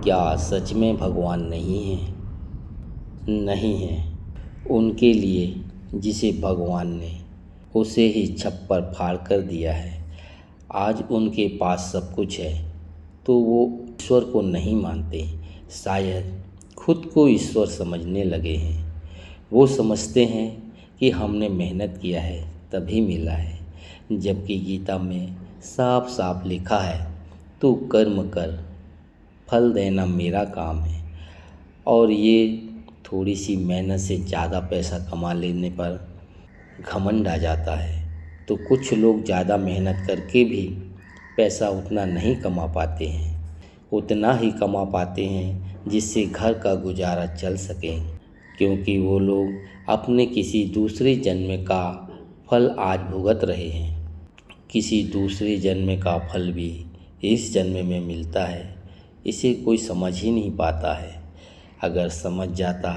क्या सच में भगवान नहीं है? नहीं है। उनके लिए जिसे भगवान ने उसे ही छप्पर फाड़ कर दिया है। आज उनके पास सब कुछ है तो वो ईश्वर को नहीं मानते। शायद खुद को ईश्वर समझने लगे हैं। वो समझते हैं कि हमने मेहनत किया है तभी मिला है, जबकि गीता में साफ साफ लिखा है, तू कर्म कर, फल देना मेरा काम है। और ये थोड़ी सी मेहनत से ज़्यादा पैसा कमा लेने पर घमंड आ जाता है। तो कुछ लोग ज़्यादा मेहनत करके भी पैसा उतना नहीं कमा पाते हैं, उतना ही कमा पाते हैं जिससे घर का गुजारा चल सके, क्योंकि वो लोग अपने किसी दूसरे जन्म का फल आज भुगत रहे हैं। किसी दूसरे जन्म का फल भी इस जन्म में मिलता है, इसे कोई समझ ही नहीं पाता है। अगर समझ जाता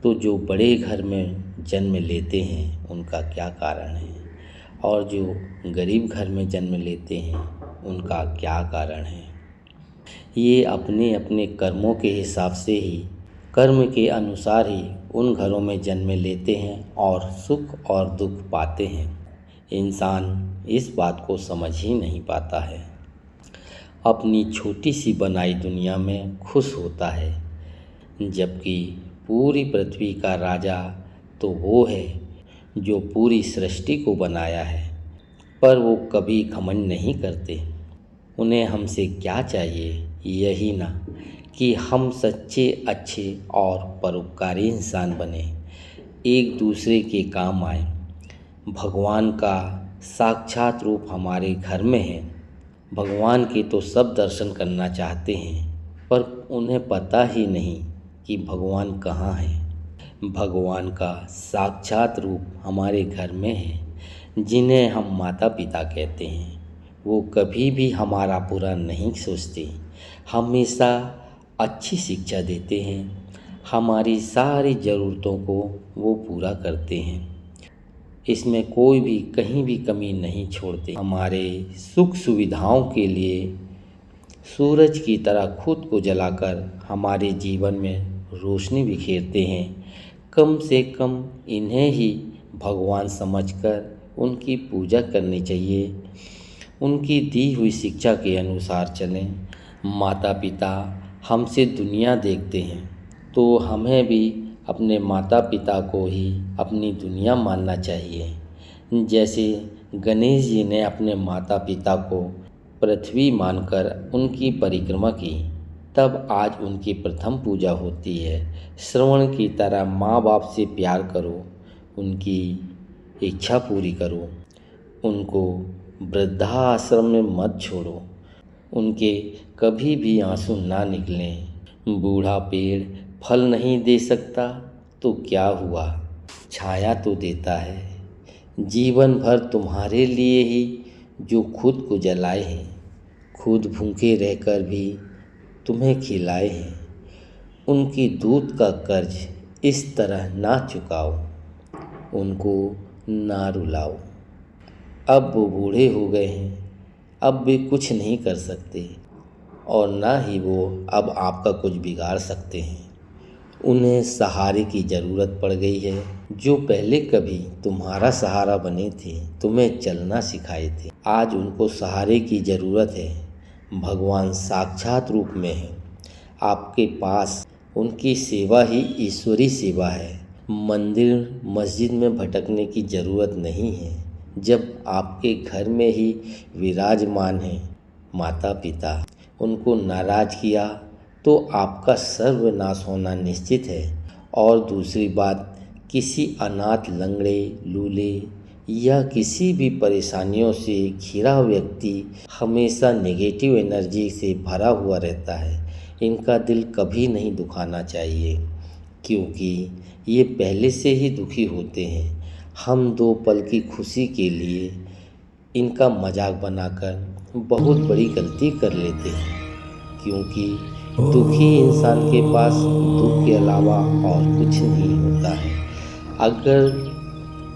तो जो बड़े घर में जन्म लेते हैं उनका क्या कारण है, और जो गरीब घर में जन्म लेते हैं उनका क्या कारण है। ये अपने अपने कर्मों के हिसाब से ही, कर्म के अनुसार ही उन घरों में जन्म लेते हैं और सुख और दुख पाते हैं। इंसान इस बात को समझ ही नहीं पाता है। अपनी छोटी सी बनाई दुनिया में खुश होता है, जबकि पूरी पृथ्वी का राजा तो वो है जो पूरी सृष्टि को बनाया है। पर वो कभी घमंड नहीं करते। उन्हें हमसे क्या चाहिए, यही ना कि हम सच्चे, अच्छे और परोपकारी इंसान बने, एक दूसरे के काम आए। भगवान का साक्षात रूप हमारे घर में है। भगवान के तो सब दर्शन करना चाहते हैं, पर उन्हें पता ही नहीं कि भगवान कहाँ है। भगवान का साक्षात रूप हमारे घर में है, जिन्हें हम माता पिता कहते हैं। वो कभी भी हमारा बुरा नहीं सोचते, हमेशा अच्छी शिक्षा देते हैं। हमारी सारी ज़रूरतों को वो पूरा करते हैं, इसमें कोई भी कहीं भी कमी नहीं छोड़ते। हमारे सुख सुविधाओं के लिए सूरज की तरह खुद को जलाकर हमारे जीवन में रोशनी बिखेरते हैं। कम से कम इन्हें ही भगवान समझकर उनकी पूजा करनी चाहिए। उनकी दी हुई शिक्षा के अनुसार चलें। माता पिता हमसे दुनिया देखते हैं, तो हमें भी अपने माता पिता को ही अपनी दुनिया मानना चाहिए। जैसे गणेश जी ने अपने माता पिता को पृथ्वी मानकर उनकी परिक्रमा की, तब आज उनकी प्रथम पूजा होती है। श्रवण की तरह माँ बाप से प्यार करो, उनकी इच्छा पूरी करो, उनको वृद्धाश्रम में मत छोड़ो, उनके कभी भी आंसू ना निकलें। बूढ़ा पेड़ फल नहीं दे सकता तो क्या हुआ, छाया तो देता है। जीवन भर तुम्हारे लिए ही जो खुद को जलाए हैं, खुद भूखे रहकर भी तुम्हें खिलाए हैं, उनकी दूध का कर्ज इस तरह ना चुकाओ, उनको ना रुलाओ। अब वो बूढ़े हो गए हैं, अब वे कुछ नहीं कर सकते और ना ही वो अब आपका कुछ बिगाड़ सकते हैं। उन्हें सहारे की ज़रूरत पड़ गई है। जो पहले कभी तुम्हारा सहारा बने थे, तुम्हें चलना सिखाए थे, आज उनको सहारे की ज़रूरत है। भगवान साक्षात रूप में है आपके पास। उनकी सेवा ही ईश्वरी सेवा है। मंदिर मस्जिद में भटकने की ज़रूरत नहीं है, जब आपके घर में ही विराजमान हैं माता पिता। उनको नाराज़ किया तो आपका सर्वनाश होना निश्चित है। और दूसरी बात, किसी अनाथ, लंगड़े, लूले या किसी भी परेशानियों से घिरा व्यक्ति हमेशा नेगेटिव एनर्जी से भरा हुआ रहता है। इनका दिल कभी नहीं दुखाना चाहिए, क्योंकि ये पहले से ही दुखी होते हैं। हम 2 पल की खुशी के लिए इनका मजाक बनाकर बहुत बड़ी गलती कर लेते हैं, क्योंकि दुखी इंसान के पास दुख के अलावा और कुछ नहीं होता है। अगर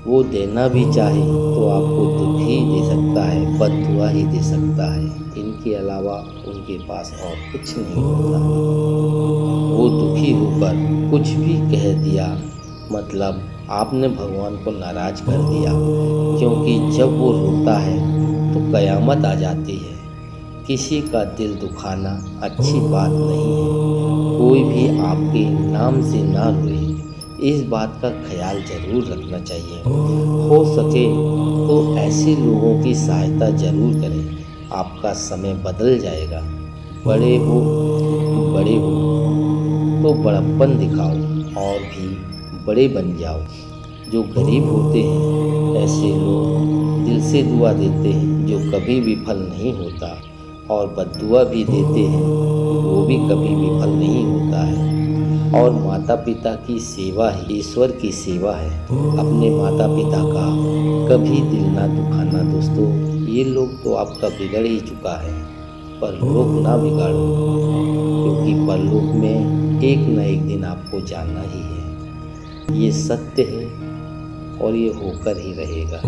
वो देना भी चाहे तो आपको दुख ही दे सकता है, बद्दुआ ही दे सकता है। इनके अलावा उनके पास और कुछ नहीं होता। वो दुखी होकर कुछ भी कह दिया मतलब आपने भगवान को नाराज़ कर दिया, क्योंकि जब वो रोता है तो कयामत आ जाती है। किसी का दिल दुखाना अच्छी बात नहीं है। कोई भी आपके नाम से ना रोए, इस बात का ख्याल ज़रूर रखना चाहिए। हो सके तो ऐसे लोगों की सहायता ज़रूर करें। आपका समय बदल जाएगा। बड़े हो तो बड़प्पन दिखाओ और भी बड़े बन जाओ। जो गरीब होते हैं ऐसे लोग दिल से दुआ देते हैं जो कभी विफल नहीं होता, और बद्दुआ भी देते हैं वो भी कभी विफल नहीं होता है। और माता पिता की सेवा ही ईश्वर की सेवा है। अपने माता पिता का कभी दिल ना दुखाना दोस्तों। ये लोग तो आपका बिगड़ ही चुका है, परलोक ना बिगाड़ो, क्योंकि परलोक में एक न एक दिन आपको जाना ही है। ये सत्य है और ये होकर ही रहेगा।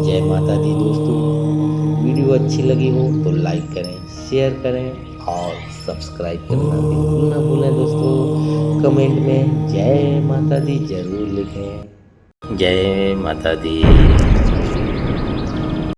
जय माता दी दोस्तों। वीडियो अच्छी लगी हो तो लाइक करें, शेयर करें और सब्सक्राइब करना बिल्कुल ना भूलें दोस्तों। कमेंट में जय माता दी ज़रूर लिखें। जय माता दी।